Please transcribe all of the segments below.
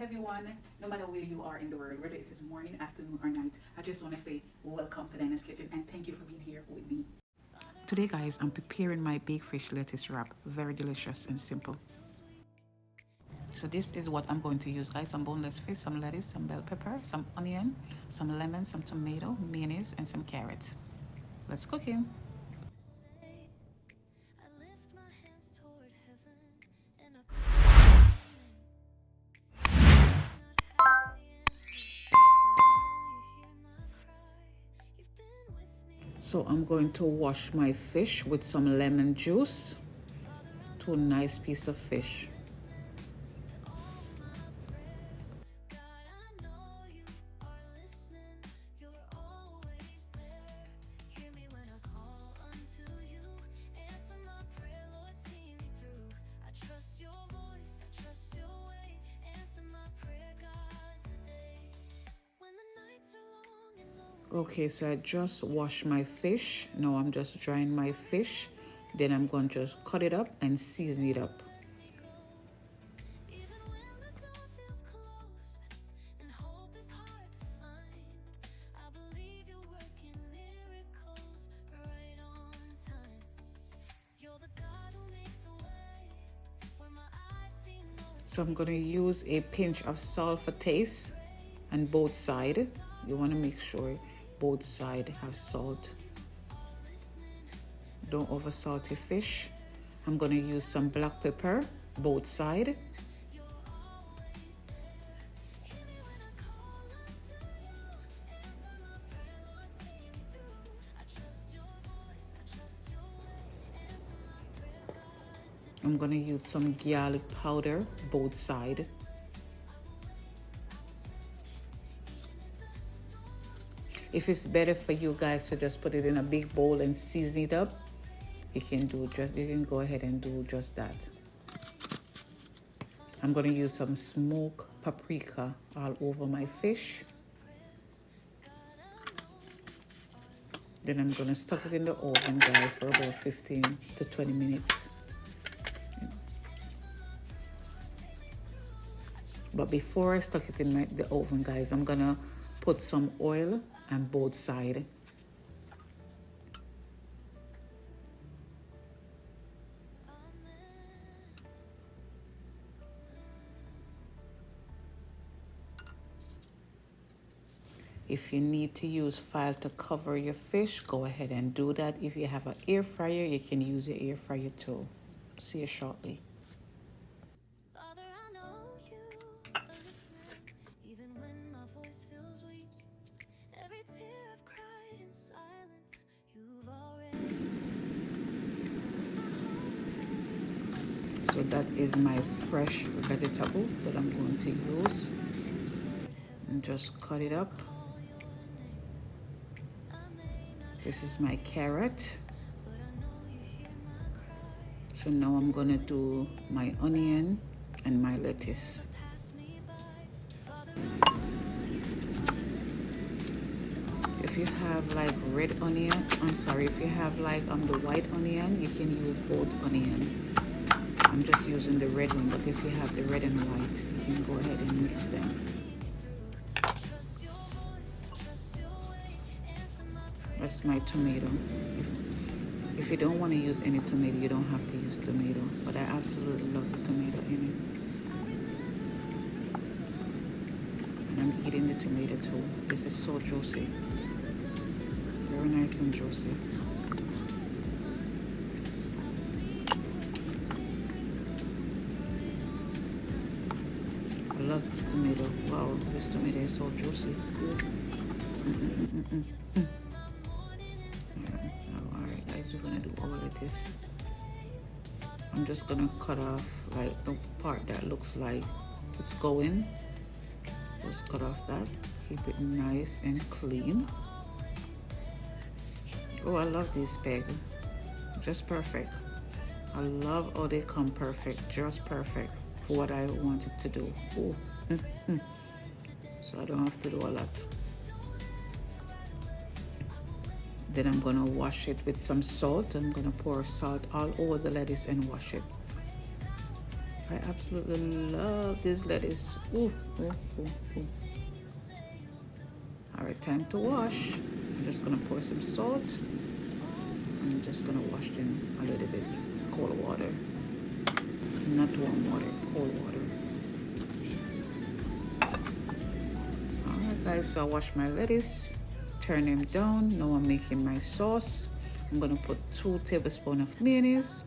everyone, no matter where you are in the world, whether it is morning, afternoon, or night. I just want to say welcome to Dyana's Kitchen and thank you for being here with me. Today, guys, I'm preparing my baked fish lettuce wrap. Very delicious and simple. So this is what I'm going to use, guys. Some boneless fish, some lettuce, some bell pepper, some onion, some lemon, some tomato, mayonnaise, and some carrots. Let's cook it. So I'm going to wash my fish with some lemon juice. Two nice piece of fish. Okay, so I just washed my fish. Now I'm just drying my fish. Then I'm going to just cut it up and season it up. So I'm going to use a pinch of salt for taste on both sides. You want to make sure both sides have salt. Don't over salt your fish. I'm going to use some black pepper both sides. I'm going to use some garlic powder both sides. If it's better for you guys to just put it in a big bowl and season it up, you can go ahead and do just that. I'm going to use some smoked paprika all over my fish. Then I'm going to stuck it in the oven, guys, for about 15 to 20 minutes. But before I stuck it in the oven, guys, I'm going to put some oil on both sides. If you need to use foil to cover your fish, go ahead and do that. If you have an air fryer, you can use your air fryer too. See you shortly. So that is my fresh vegetable that I'm going to use. And just cut it up. This is my carrot. So now I'm going to do my onion and my lettuce. If you have like red onion, if you have like the white onion, you can use both onions. I'm just using the red one, but if you have the red and white, you can go ahead and mix them. That's my tomato. If you don't want to use any tomato, you don't have to use tomato, but I absolutely love the tomato in it. And I'm eating the tomato too. This is so juicy. Very nice and juicy. I love this tomato. Wow, this tomato is so juicy. Alright guys, we're gonna do all of this. I'm just gonna cut off like the part that looks like it's going. Just cut off that. Keep it nice and clean. Oh, I love this peg. Just perfect. I love how they come perfect. Just perfect for what I wanted to do. Oh. So I don't have to do a lot. Then I'm gonna wash it with some salt. I'm gonna pour salt all over the lettuce and wash it. I absolutely love this lettuce. Ooh, ooh, ooh, ooh. All right, time to wash. I'm just gonna pour some salt. I'm just gonna wash them a little bit. Cold water, not warm water, cold water. All right, guys, so I wash my lettuce, turn them down. Now I'm making my sauce. I'm gonna put 2 tablespoons of mayonnaise.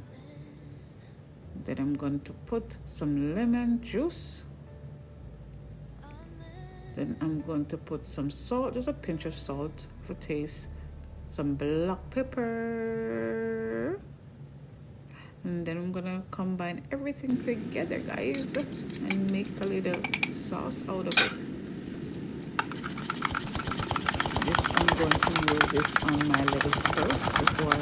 Then I'm going to put some lemon juice. Then I'm going to put some salt, just a pinch of salt for taste. Some black pepper. And then I'm gonna combine everything together, guys, and make a little sauce out of it. I'm going to use this on my lettuce first before I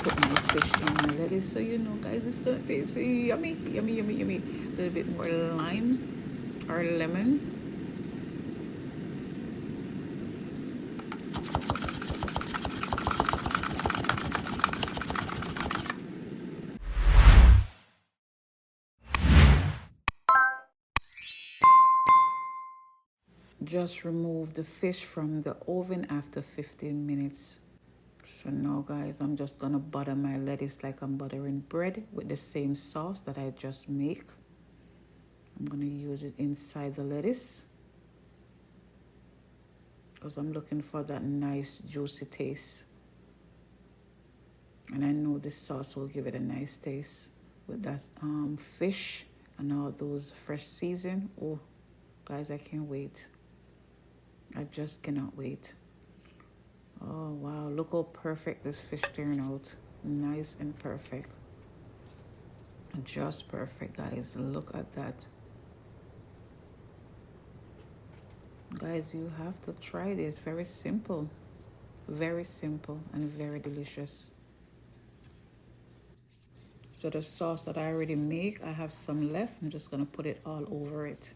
put my fish in my lettuce. So you know, guys, it's gonna taste yummy, yummy, yummy, yummy. A little bit more lime or lemon. Just remove the fish from the oven after 15 minutes. So now, guys, I'm just gonna butter my lettuce like I'm buttering bread with the same sauce that I just make. I'm gonna use it inside the lettuce because I'm looking for that nice juicy taste. And I know this sauce will give it a nice taste with that fish and all those fresh season. Oh, guys, I can't wait. I just cannot wait. Oh, wow. Look how perfect this fish turned out. Nice and perfect. Just perfect, guys. Look at that. Guys, you have to try this. Very simple. Very simple and very delicious. So the sauce that I already make, I have some left. I'm just going to put it all over it.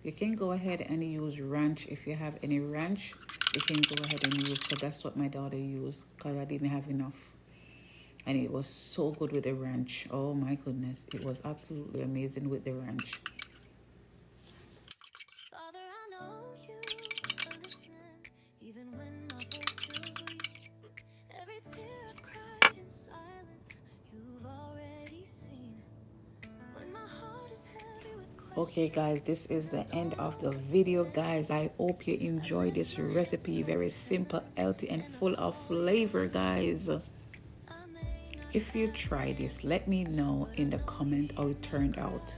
You can go ahead and use ranch. If you have any ranch, you can go ahead and use, because that's what my daughter used, because I didn't have enough. And it was so good with the ranch. Oh my goodness. It was absolutely amazing with the ranch. Father, I know you are listening, even when my voice feels weak. Every tear I've cried in silence, you've already seen. When my heart is heavy with questions. Okay, guys, this is the end of the video, guys. I hope you enjoyed this recipe. Very simple, healthy, and full of flavor, guys. If you try this, let me know in the comment how it turned out.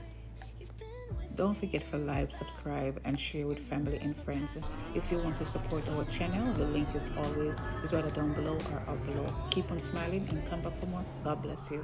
Don't forget to like, subscribe, and share with family and friends. If you want to support our channel, the link is either down below or up below. Keep on smiling and come back for more. God bless you.